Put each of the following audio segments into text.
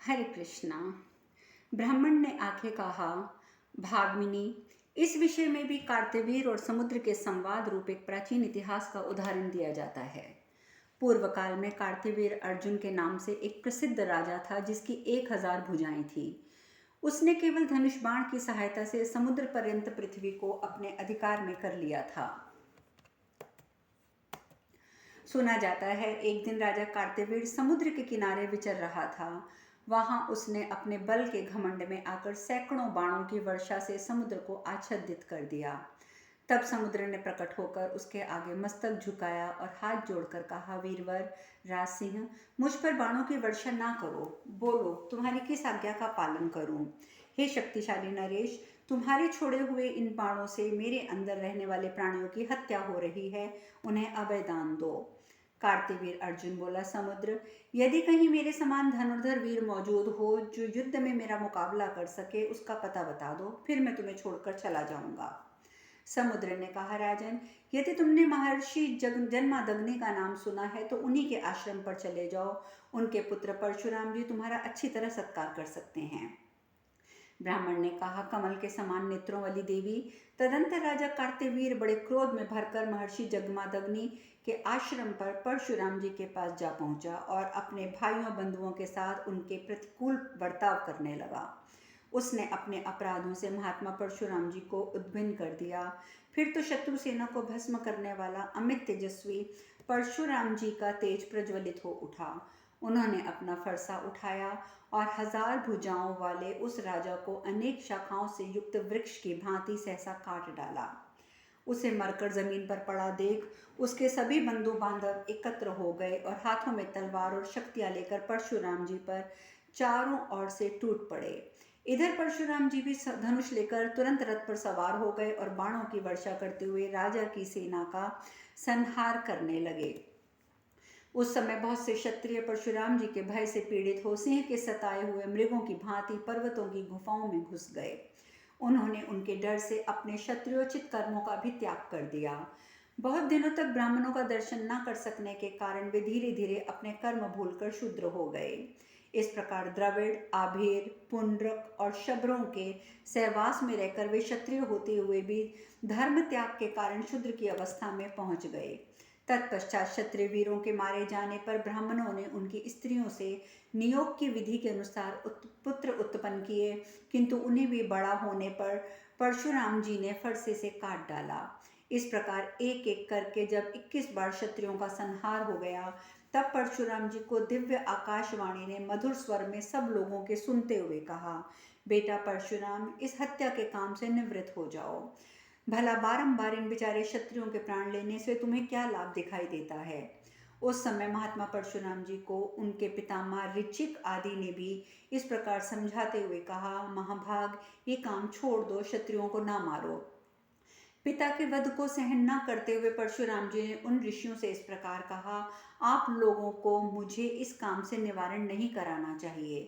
हरे कृष्णा। ब्राह्मण ने आके कहा, भागमिनी, इस विषय में भी कार्तवीर और समुद्र के संवाद रूप एक प्राचीन इतिहास का उदाहरण दिया जाता है। पूर्व काल में कार्तवीर अर्जुन के नाम से एक प्रसिद्ध राजा था जिसकी 1000 भुजाएं थी। उसने केवल धनुष बाण की सहायता से समुद्र पर्यंत पृथ्वी को अपने अधिकार में कर लिया था। सुना जाता है एक दिन राजा कार्तवीर समुद्र के किनारे विचर रहा था। वहां उसने अपने बल के घमंड में आकर सैकड़ों बाणों की वर्षा से समुद्र को आच्छादित कर दिया। तब समुद्र ने प्रकट होकर उसके आगे मस्तक झुकाया और हाथ जोड़कर कहा, वीरवर राजसिंह, मुझ पर बाणों की वर्षा ना करो। बोलो, तुम्हारी किस आज्ञा का पालन करूं? हे शक्तिशाली नरेश, तुम्हारे छोड़े हुए इन बाणों से मेरे अंदर रहने वाले प्राणियों की हत्या हो रही है, उन्हें अभय दान दो। कार्तवीर अर्जुन बोला, समुद्र, यदि कहीं मेरे समान धनुर्धर वीर मौजूद हो जो युद्ध में मेरा मुकाबला कर सके, उसका पता बता दो, फिर मैं तुम्हें छोड़कर चला जाऊंगा। समुद्र ने कहा, राजन, यदि तुमने महर्षि जन्मादग्नि का नाम सुना है तो उन्हीं के आश्रम पर चले जाओ। उनके पुत्र परशुराम जी तुम्हारा अच्छी तरह सत्कार कर सकते हैं। ब्राह्मण ने कहा, कमल के समान नेत्रों वाली देवी। तदंतर राजा कार्तवीर बड़े क्रोध में भरकर महर्षि जगमादग्नि के आश्रम पर परशुराम जी के पास जा पहुंचा और अपने भाइयों बंधुओं के साथ उनके प्रतिकूल बर्ताव करने लगा। उसने अपने अपराधों से महात्मा परशुराम जी को उद्भिन्न कर दिया। फिर तो शत्रु सेना को भस्म करने वाला अमित तेजस्वी परशुराम जी का तेज प्रज्वलित हो उठा। उन्होंने अपना फरसा उठाया और 1000 भुजाओं वाले उस राजा को अनेक शाखाओं से युक्त वृक्ष की भांति सहसा काट डाला। उसे मरकर जमीन पर पड़ा देख उसके सभी बंधु बांधव एकत्र हो गए और हाथों में तलवार और शक्तियां लेकर परशुराम जी पर चारों ओर से टूट पड़े। इधर परशुराम जी भी धनुष लेकर तुरंत रथ पर सवार हो गए और बाणों की वर्षा करते हुए राजा की सेना का संहार करने लगे। उस समय बहुत से क्षत्रिय परशुराम जी के भय से पीड़ित हो सिंह के सताए हुए मृगों की भांति पर्वतों की गुफाओं में घुस गए। उन्होंने उनके डर से अपने क्षत्रियोचित कर्मों का भी त्याग कर दिया। बहुत दिनों तक ब्राह्मणों का दर्शन न कर सकने के कारण वे धीरे धीरे अपने कर्म भूलकर शूद्र हो गए। इस प्रकार द्रविड़, आभेर, पुंड्रक और शबरों के सहवास में रहकर वे क्षत्रिय होते हुए भी धर्म त्याग के कारण शूद्र की अवस्था में पहुंच गए। तत्पश्चात क्षत्रिय वीरों के मारे जाने पर ब्राह्मणों ने उनकी स्त्रियों से नियोग की विधि के अनुसार पुत्र उत्पन्न किए, किंतु उन्हें भी बड़ा होने पर परशुराम जी ने फरसे से काट डाला। इस प्रकार एक एक करके जब 21 बार क्षत्रियों का संहार हो गया, तब परशुराम जी को दिव्य आकाशवाणी ने मधुर स्वर में सब लोगों के सुनते हुए कहा, बेटा परशुराम, इस हत्या के काम से निवृत्त हो जाओ। भला बारंबार इन बेचारे क्षत्रियों के प्राण लेने से तुम्हें क्या लाभ दिखाई देता है? उस समय महात्मा परशुराम जी को उनके पितामह ऋचिक आदि ने भी इस प्रकार समझाते हुए कहा, महाभाग, ये काम छोड़ दो, क्षत्रियों को ना मारो। पिता के वध को सहन न करते हुए परशुराम जी ने उन ऋषियों से इस प्रकार कहा, आप लोगों को मुझे इस काम से निवारण नहीं कराना चाहिए।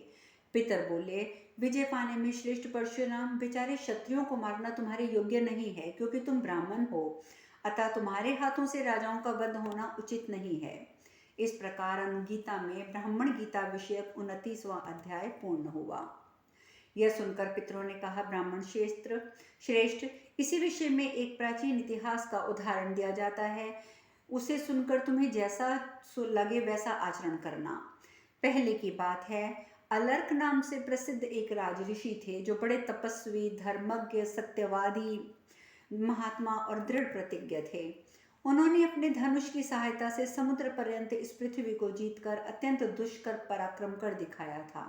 पितर बोले, विजय पाने में श्रेष्ठ परशुराम, बेचारे क्षत्रियों को मारना तुम्हारे योग्य नहीं है, क्योंकि तुम ब्राह्मण हो, अतः तुम्हारे हाथों से राजाओं का वध होना उचित नहीं है। इस प्रकार अनुगीता में ब्राह्मण गीता विषयक 29वां अध्याय पूर्ण हुआ। यह सुनकर पितरों ने कहा, ब्राह्मण श्रेष्ठ, इसी विषय में एक प्राचीन इतिहास का उदाहरण दिया जाता है, उसे सुनकर तुम्हें जैसा लगे वैसा आचरण करना। पहले की बात है, अलर्क नाम से प्रसिद्ध एक राजऋषि थे जो बड़े तपस्वी, धर्मज्ञ, सत्यवादी, महात्मा और दृढ़ प्रतिज्ञ थे। उन्होंने अपने धनुष की सहायता से समुद्र पर्यंत इस पृथ्वी को जीतकर अत्यंत दुष्कर पराक्रम कर दिखाया था।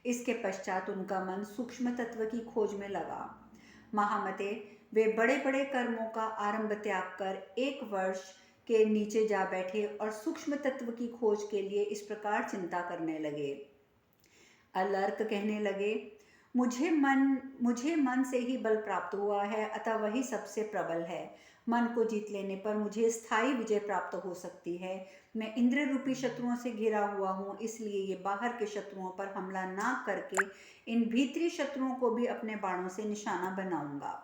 इसके पश्चात उनका मन सूक्ष्म तत्व की खोज में लगा। महामते, वे बड़े बड़े कर्मों का आरंभ त्याग कर 1 वर्ष के नीचे जा बैठे और सूक्ष्म तत्व की खोज के लिए इस प्रकार चिंता करने लगे। अलर्क कहने लगे, मुझे मन से ही बल प्राप्त हुआ है, अतः वही सबसे प्रबल है। मन को जीत लेने पर मुझे स्थायी विजय प्राप्त हो सकती है। मैं इंद्र रूपी शत्रुओं से घिरा हुआ हूँ, इसलिए ये बाहर के शत्रुओं पर हमला ना करके इन भीतरी शत्रुओं को भी अपने बाणों से निशाना बनाऊंगा।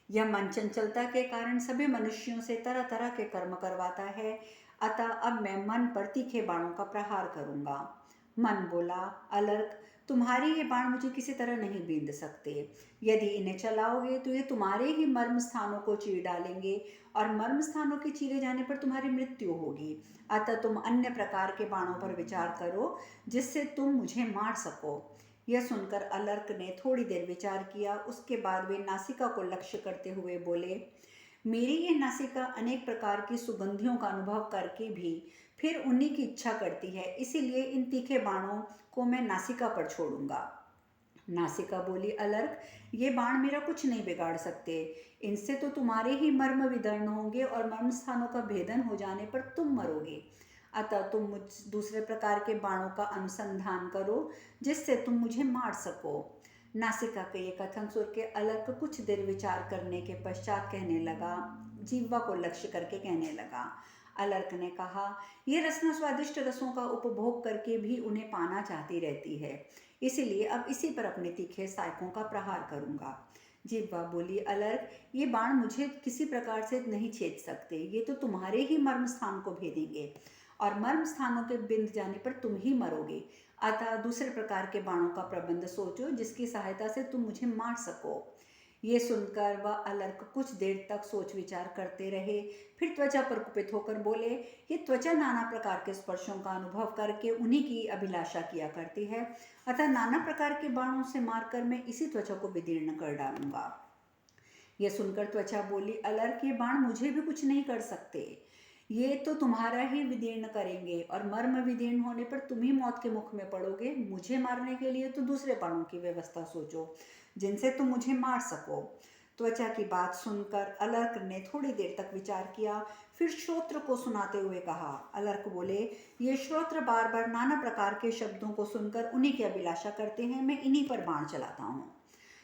यह मन चंचलता के कारण सभी मनुष्यों से तरह तरह के कर्म करवाता है, अतः अब मैं मन पर तीखे बाणों का प्रहार करूंगा। मन बोला, अलर्क, तुम्हारे ये बाण मुझे किसी तरह नहीं बींध सकते। यदि इन्हें चलाओगे तो ये तुम्हारे ही मर्म स्थानों को चीर डालेंगे और मर्म स्थानों के चीरे जाने पर तुम्हारी मृत्यु होगी। अतः तुम अन्य प्रकार के बाणों पर विचार करो जिससे तुम मुझे मार सको। यह सुनकर अलर्क ने थोड़ी देर विचार किया। उसके बाद वे नासिका को लक्ष्य करते हुए बोले, मेरी ये नासिका अनेक प्रकार की सुगंधियों का अनुभव करके भी फिर उन्हीं की इच्छा करती है, इसीलिए इन तीखे बाणों को मैं नासिका पर छोड़ूंगा। नासिका बोली, अलर्क, ये बाण मेरा कुछ नहीं बिगाड़ सकते। इनसे तो तुम्हारे ही मर्म विदर्ण होंगे और मर्म स्थानों का भेदन हो जाने पर तुम मरोगे। अतः तुम मुझ दूसरे प्रकार के बाणों का अनुसंधान करो जिससे तुम मुझे मार सको। नासिका के ये कथन सुन के अलर्क कुछ देर विचार करने के पश्चात कहने लगा, जीवा को लक्ष्य करके कहने लगा। अलर्क ने कहा, ये रसना स्वादिष्ट रसों का उपभोग करके भी उन्हें पाना चाहती रहती है, इसीलिए अब इसी पर अपने तीखे सायकों का प्रहार करूंगा। जिह्वा बोली, अलर्क, ये बाण मुझे किसी प्रकार से नहीं छेद सकते। ये तो तुम्हारे ही मर्म स्थान को भेदेंगे और मर्म स्थानों के बिंद जाने पर तुम ही मरोगे। अतः दूसरे प्रकार के बाणों का प्रबंध सोचो जिसकी सहायता से तुम मुझे मार सको। ये सुनकर वह अलर्क कुछ देर तक सोच विचार करते रहे। फिर त्वचा पर कुपित होकर बोले, ये त्वचा नाना प्रकार के स्पर्शों का अनुभव करके उन्हीं की अभिलाषा किया करती है, अतः नाना प्रकार के बाणों से मारकर मैं इसी त्वचा को विदीर्ण कर डालूंगा। यह सुनकर त्वचा बोली, अलर्क, ये बाण मुझे भी कुछ नहीं कर सकते। ये तो तुम्हारा ही विदीर्ण करेंगे और मर्म विदीर्ण होने पर तुम ही मौत के मुख में पड़ोगे। मुझे मारने के लिए तो दूसरे बाणों की व्यवस्था सोचो जिनसे तुम मुझे मार सको। त्वचा की बात सुनकर अलर्क ने थोड़ी देर तक विचार किया, फिर श्रोत्र को सुनाते हुए कहा। अलर्क बोले, ये श्रोत्र बार बार नाना प्रकार के शब्दों को सुनकर उन्हीं की अभिलाषा करते हैं, मैं इन्हीं पर बाण चलाता हूँ।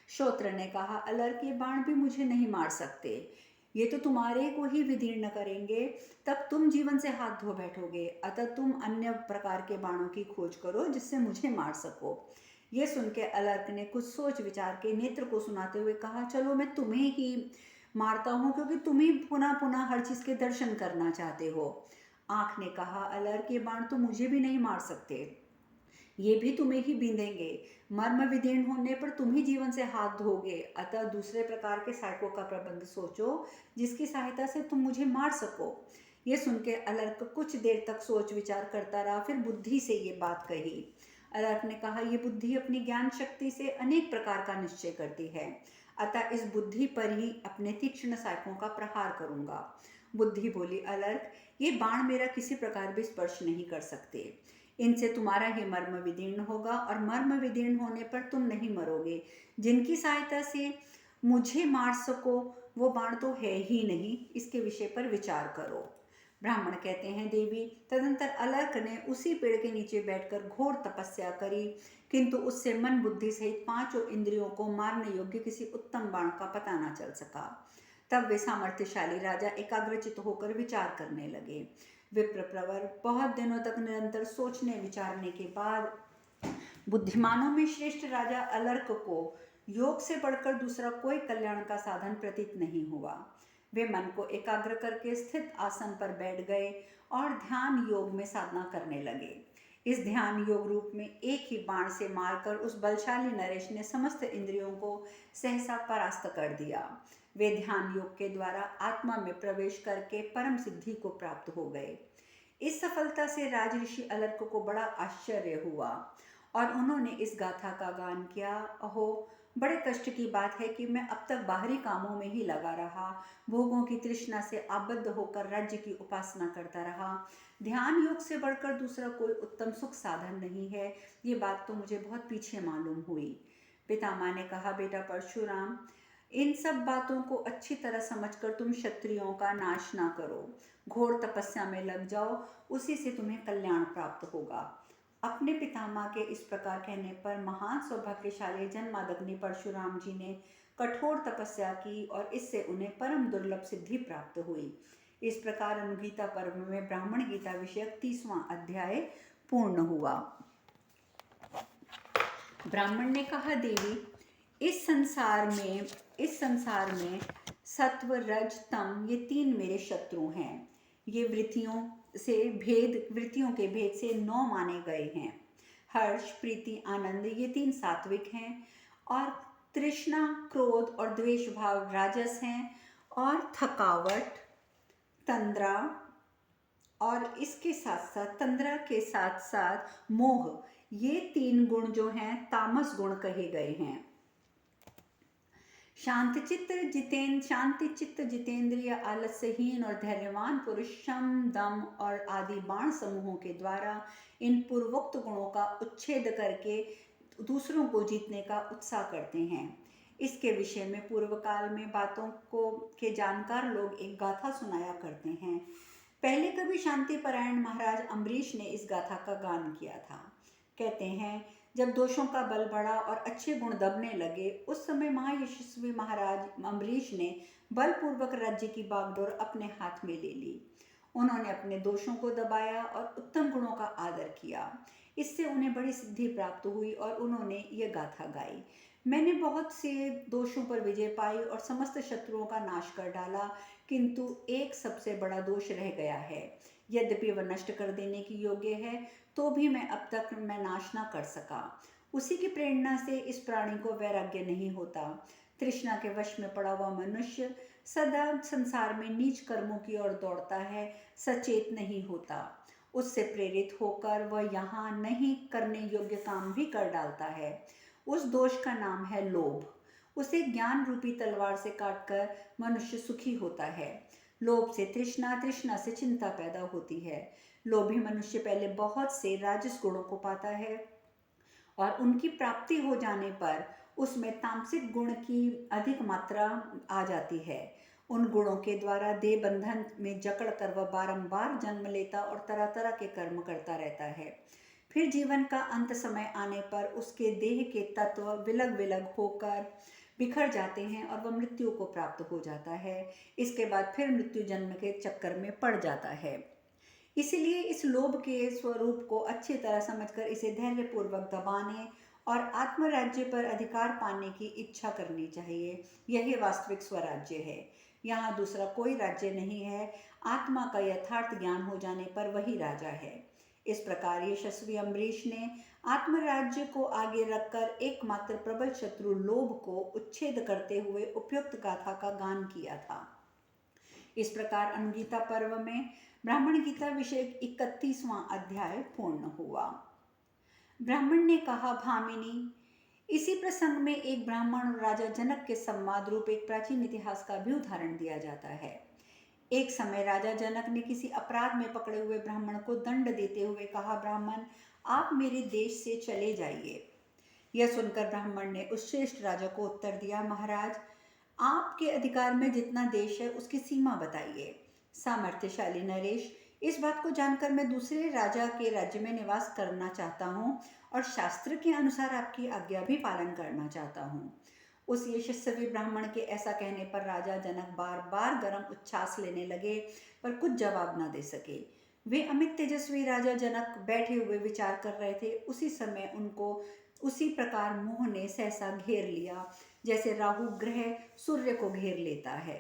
श्रोत्र ने कहा, अलर्क, ये बाण भी मुझे नहीं मार सकते। ये तो तुम्हारे को ही विदीर्ण करेंगे, तब तुम जीवन से हाथ धो बैठोगे। अतः तुम अन्य प्रकार के बाणों की खोज करो जिससे मुझे मार सको। ये सुन के अलर्क ने कुछ सोच विचार के नेत्र को सुनाते हुए कहा, चलो मैं तुम्हें ही मारता हूँ क्योंकि तुम ही पुनः पुनः हर चीज के दर्शन करना चाहते हो। आंख ने कहा, अलर्क, ये बाण तो मुझे भी नहीं मार सकते, ये भी तुम्हें ही बींधेंगे। मर्म विदीर्ण होने पर तुम ही जीवन से हाथ धोगे। अतः दूसरे प्रकार के सायकों का प्रबंध सोचो जिसकी सहायता से तुम मुझे मार सको। ये सुन के अलर्क कुछ देर तक सोच विचार करता रहा, फिर बुद्धि से ये बात कही। अलर्क ने कहा, ये बुद्धि अपनी ज्ञान शक्ति से अनेक प्रकार का निश्चय करती है, अतः इस बुद्धि पर ही अपने तीक्ष्ण सायकों का प्रहार करूंगा। बुद्धि बोली, अलर्क, ये बाण मेरा किसी प्रकार भी स्पर्श नहीं कर सकते। इनसे तुम्हारा ही मर्म विदीर्ण होगा और मर्म विदीर्ण होने पर तुम नहीं मरोगे। जिनकी सहायता से मुझे मार सको वो बाण तो है ही नहीं, इसके विषय पर विचार करो। ब्राह्मण कहते हैं, देवी, तदंतर अलर्क ने उसी पेड़ के नीचे बैठकर घोर तपस्या करी, किंतु उससे मन बुद्धि सहित पांचों इंद्रियों को मारने योग्य किसी उत्तम बाण का पता न चल सका। तब वे सामर्थ्यशाली राजा एकाग्रचित होकर विचार करने लगे। विप्रप्रवर बहुत दिनों तक निरंतर सोचने विचारने के बाद बुद्धिमानों में श्रेष्ठ राजा अलर्क को योग से बढ़कर दूसरा कोई कल्याण का साधन प्रतीत नहीं हुआ। वे मन को एकाग्र करके स्थित आसन पर बैठ गए और ध्यान योग में साधना करने लगे। इस ध्यान योग रूप में एक ही बाण से मारकर उस बलशाली नरेश ने समस्त इंद्रियों को सहसा परास्त कर दिया। वे ध्यान योग के द्वारा आत्मा में प्रवेश करके परम सिद्धि को प्राप्त हो गए। इस सफलता से राजऋषि अलर्क को बड़ा आश्चर्य हुआ और उन्होंने इस गाथा का गान किया। अहो, बड़े कष्ट की बात है कि मैं अब तक बाहरी कामों में ही लगा रहा, भोगों की तृष्णा से आबद्ध होकर राज्य की उपासना करता रहा। ध्यान योग से बढ़कर दूसरा कोई उत्तम सुख साधन नहीं है, ये बात तो मुझे बहुत पीछे मालूम हुई। पितामह ने कहा, बेटा परशुराम, इन सब बातों को अच्छी तरह समझकर तुम क्षत्रियों का नाश ना करो, घोर तपस्या में लग जाओ, उसी से तुम्हें कल्याण प्राप्त होगा। अपने पितामह के इस प्रकार कहने पर महान सौभाग्यशाली जन्मादग्नि परशुराम जी ने कठोर तपस्या की और इससे उन्हें परम दुर्लभ सिद्धि प्राप्त हुई। इस प्रकार अनुगीता पर्व में ब्राह्मण गीता विषयक 30वां अध्याय पूर्ण हुआ। ब्राह्मण ने कहा, देवी, इस संसार में सत्व, रज, तम, ये 3 मेरे शत्रु हैं। ये वृत्तियों के भेद से 9 माने गए हैं। हर्ष, प्रीति, आनंद, ये 3 सात्विक हैं, और तृष्णा, क्रोध और द्वेष भाव राजस हैं, और थकावट, तंद्रा, और इसके साथ साथ तंद्रा के साथ साथ मोह, ये 3 गुण जो हैं तामस गुण कहे गए हैं। शांति चित्त जितेंद्रिय, आलस्यहीन और धैर्यवान पुरुष शम, दम और आदि बाण समूहों के द्वारा इन पूर्वोक्त गुणों का उच्छेद करके दूसरों को जीतने का उत्साह करते हैं। इसके विषय में पूर्व काल में बातों को के जानकार लोग एक गाथा सुनाया करते हैं। पहले कभी शांति परायण महाराज अम्बरीश ने इस गाथा का गान किया था। कहते हैं, जब दोषों का बल बढ़ा और अच्छे गुण दबने लगे, उस समय महायशस्वी महाराज अम्बरीश ने बलपूर्वक राज्य की बागडोर अपने हाथ में ले ली। उन्होंने अपने दोषों को दबाया और उत्तम गुणों का आदर किया। इससे उन्हें बड़ी सिद्धि प्राप्त हुई और उन्होंने ये गाथा गाई। मैंने बहुत से दोषों पर विजय पाई और समस्त शत्रुओं का नाश कर डाला, किंतु एक सबसे बड़ा दोष रह गया है। यद्यपि वह नष्ट कर देने की योग्य है, तो भी मैं नाश ना कर सका। उसी की प्रेरणा से इस प्राणी को वैराग्य नहीं होता। तृष्णा के वश में पड़ा हुआ मनुष्य सदा संसार में नीच कर्मों की ओर दौड़ता है, सचेत नहीं होता। उससे प्रेरित होकर वह यहाँ नहीं करने योग्य काम भी कर डालता है। उस दोष का नाम है लोभ। उसे ज्ञान रूपी तलवार से काटकर मनुष्य सुखी होता है। लोभ से तृष्णा, तृष्णा से चिंता पैदा होती है। लोभी मनुष्य पहले बहुत से राजस गुणों को पाता है और उनकी प्राप्ति हो जाने पर उसमें तामसिक गुण की अधिक मात्रा आ जाती है। उन गुणों के द्वारा देह बंधन में जकड़ कर वह बारंबार जन्म लेता और तरह तरह के कर्म करता रहता है। फिर जीवन का अंत समय आने पर उसके देह के तत्व विलग विलग होकर बिखर जाते हैं और वह मृत्यु को प्राप्त हो जाता है। इसके बाद फिर मृत्यु जन्म के चक्कर में पड़ जाता है। इसलिए इस लोभ के स्वरूप को अच्छी तरह समझकर इसे धैर्यपूर्वक दबाने और आत्मराज्य पर अधिकार पाने की इच्छा करनी चाहिए। यही वास्तविक स्वराज्य है। यहाँ दूसरा कोई राज्य नहीं है। आत्मा का यथार्थ ज्ञान हो जाने पर वही राजा है। इस प्रकार यशस्वी अम्बरीश ने आत्मराज्य को आगे रखकर एकमात्र प्रबल शत्रु लोभ को उच्छेद करते हुए उपयुक्त गाथा का गान किया था। इस प्रकार अनुगीता पर्व में ब्राह्मण गीता विषय 31वां अध्याय पूर्ण हुआ। ब्राह्मण ने कहा, भामिनी, इसी प्रसंग में एक ब्राह्मण और राजा जनक के संवाद रूप एक प्राचीन इतिहास का भी उदाहरण दिया जाता है। एक समय राजा जनक ने किसी अपराध में पकड़े हुए ब्राह्मण को दंड देते हुए कहा, ब्राह्मण, आप मेरे देश से चले जाइए। यह सुनकर ब्राह्मण ने उस श्रेष्ठ राजा को उत्तर दिया, महाराज, आपके अधिकार में जितना देश है उसकी सीमा बताइए। सामर्थ्यशाली नरेश, इस बात को जानकर मैं दूसरे राजा के राज्य में निवास करना चाहता हूँ और शास्त्र के अनुसार आपकी आज्ञा भी पालन करना चाहता हूँ। उस यशस्वी ब्राह्मण के ऐसा कहने पर राजा जनक बार बार गर्म उच्छ्वास लेने लगे, पर कुछ जवाब न दे सके। वे अमित तेजस्वी राजा जनक बैठे हुए विचार कर रहे थे। उसी समय उनको उसी प्रकार मोह ने सहसा घेर लिया, जैसे राहु ग्रह सूर्य को घेर लेता है।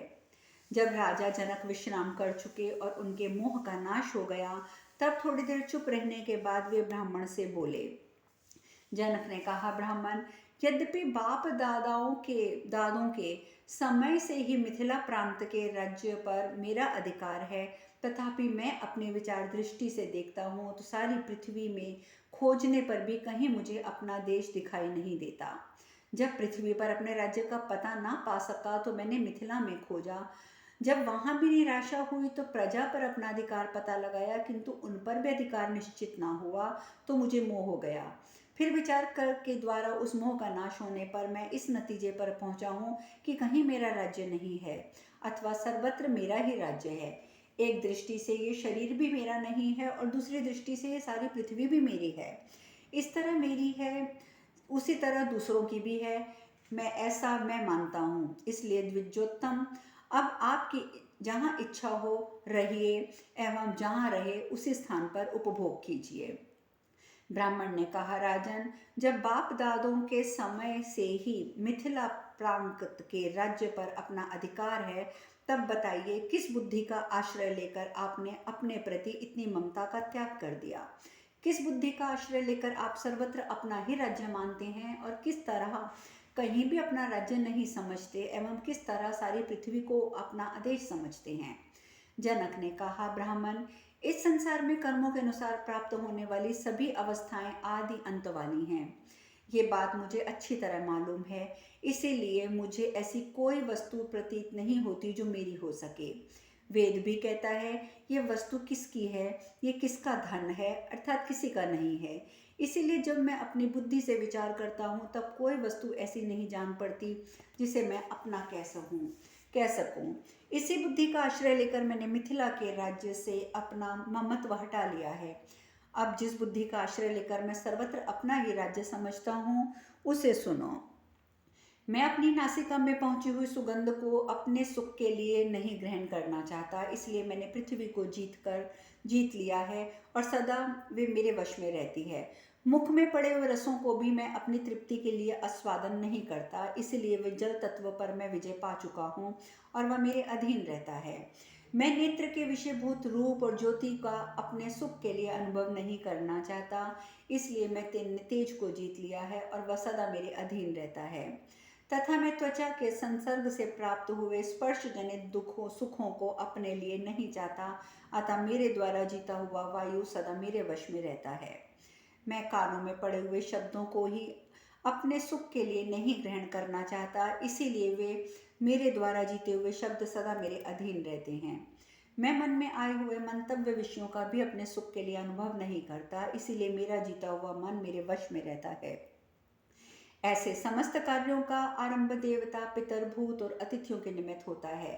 जब राजा जनक विश्राम कर चुके और उनके मोह का नाश हो गया, तब थोड़ी देर चुप रहने के बाद वे ब्राह्मण से बोले। जनक ने कहा, ब्राह्मण, यद्यपि बाप दादों के समय से ही मिथिला प्रांत के राज्य पर मेरा अधिकार है, तथापि मैं अपनी विचार दृष्टि से देखता हूँ तो सारी पृथ्वी में खोजने पर भी कहीं मुझे अपना देश दिखाई नहीं देता। जब पृथ्वी पर अपने राज्य का पता ना पा सका तो मैंने मिथिला में खोजा। जब वहां भी निराशा हुई तो प्रजा पर अपना अधिकार पता लगाया, किंतु उन पर भी अधिकार निश्चित ना हुआ तो मुझे मोह हो गया। फिर विचार कर के द्वारा उस मोह का नाश होने पर मैं इस नतीजे पर पहुंचा हूँ कि कहीं मेरा राज्य नहीं है, अथवा सर्वत्र मेरा ही राज्य है। एक दृष्टि से ये शरीर भी मेरा नहीं है और दूसरी दृष्टि से ये सारी पृथ्वी भी मेरी है। इस तरह मेरी है, उसी तरह दूसरों की भी है। ऐसा मैं मानता हूँ। इसलिए द्विजोत्तम, अब आपकी जहाँ इच्छा हो रहिए एवं जहाँ रहे उसी स्थान पर उपभोग कीजिए। ब्राह्मण ने कहा, राजन, जब बाप दादों के समय से ही मिथिला प्रांत के राज्य पर अपना अधिकार है, तब बताइए किस बुद्धि का आश्रय लेकर आपने अपने प्रति इतनी ममता का त्याग कर दिया। किस बुद्धि का आश्रय लेकर आप सर्वत्र अपना ही राज्य मानते हैं और किस तरह कहीं भी अपना राज्य नहीं समझते एवं किस तरह सारी पृथ्वी को अपना आदेश समझते हैं। जनक ने कहा, ब्राह्मण, इस संसार में कर्मों के अनुसार प्राप्त होने वाली सभी अवस्थाएं आदि अंत वाली हैं। ये बात मुझे अच्छी तरह मालूम है, इसीलिए मुझे ऐसी कोई वस्तु प्रतीत नहीं होती जो मेरी हो सके। वेद भी कहता है, ये वस्तु किसकी है, ये किसका धन है, अर्थात किसी का नहीं है। इसीलिए जब मैं अपनी बुद्धि से विचार करता हूँ तब कोई वस्तु ऐसी नहीं जान पड़ती जिसे मैं अपना कह सकूं। इसी बुद्धि का आश्रय लेकर मैंने मिथिला के राज्य से अपना ममत्व हटा लिया है। अब जिस बुद्धि का आश्रय लेकर मैं सर्वत्र अपना ही राज्य समझता हूँ, उसे सुनो। मैं अपनी नासिका में पहुंची हुई सुगंध को अपने सुख के लिए नहीं ग्रहण करना चाहता, इसलिए मैंने पृथ्वी को जीत लिया है और सदा वे मेरे वश में रहती है। मुख में पड़े हुए रसों को भी मैं अपनी तृप्ति के लिए आस्वादन नहीं करता, इसलिए वे जल तत्व पर मैं विजय पा चुका हूँ और वह मेरे अधीन रहता है। मैं नेत्र के विषयभूत रूप और ज्योति का अपने सुख के लिए अनुभव नहीं करना चाहता, इसलिए मैं तेज को जीत लिया है और वह सदा मेरे अधीन रहता है। तथा मैं त्वचा के संसर्ग से प्राप्त हुए स्पर्श जनित दुखों सुखों को अपने लिए नहीं चाहता, अतः मेरे द्वारा जीता हुआ वायु सदा मेरे वश में रहता है। मैं कानों में पड़े हुए शब्दों को ही अपने सुख के लिए नहीं ग्रहण करना चाहता, इसीलिए वे मेरे द्वारा जीते हुए शब्द सदा मेरे अधीन रहते हैं। मैं मन में आए हुए मंतव्य विषयों का भी अपने सुख के लिए अनुभव नहीं करता, इसीलिए मेरा जीता हुआ मन मेरे वश में रहता है। ऐसे समस्त कार्यों का आरंभ देवता, पितर, भूत और अतिथियों के निमित्त होता है।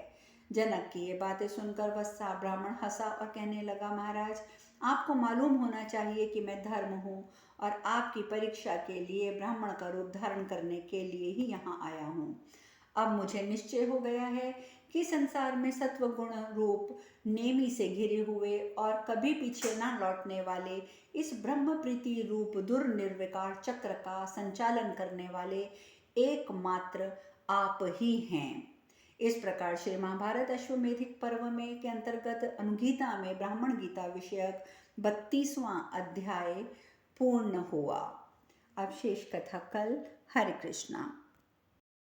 जनक की ये बातें सुनकर वत्सा ब्राह्मण हंसा और कहने लगा, महाराज, आपको मालूम होना चाहिए कि मैं धर्म हूँ और आपकी परीक्षा के लिए ब्राह्मण का रूप धारण करने के लिए ही यहाँ आया हूँ। अब मुझे निश्चय हो गया है कि संसार में सत्व गुण रूप नेमी से घिरे हुए और कभी पीछे न लौटने वाले इस ब्रह्म प्रीति रूप दुर्निर्विकार चक्र का संचालन करने वाले एकमात्र आप ही हैं। इस प्रकार श्री महाभारत अश्वमेधिक पर्व में के अंतर्गत अनुगीता में ब्राह्मण गीता विषयक 32वां अध्याय पूर्ण हुआ। अब शेष कथा कल। हरे कृष्णा।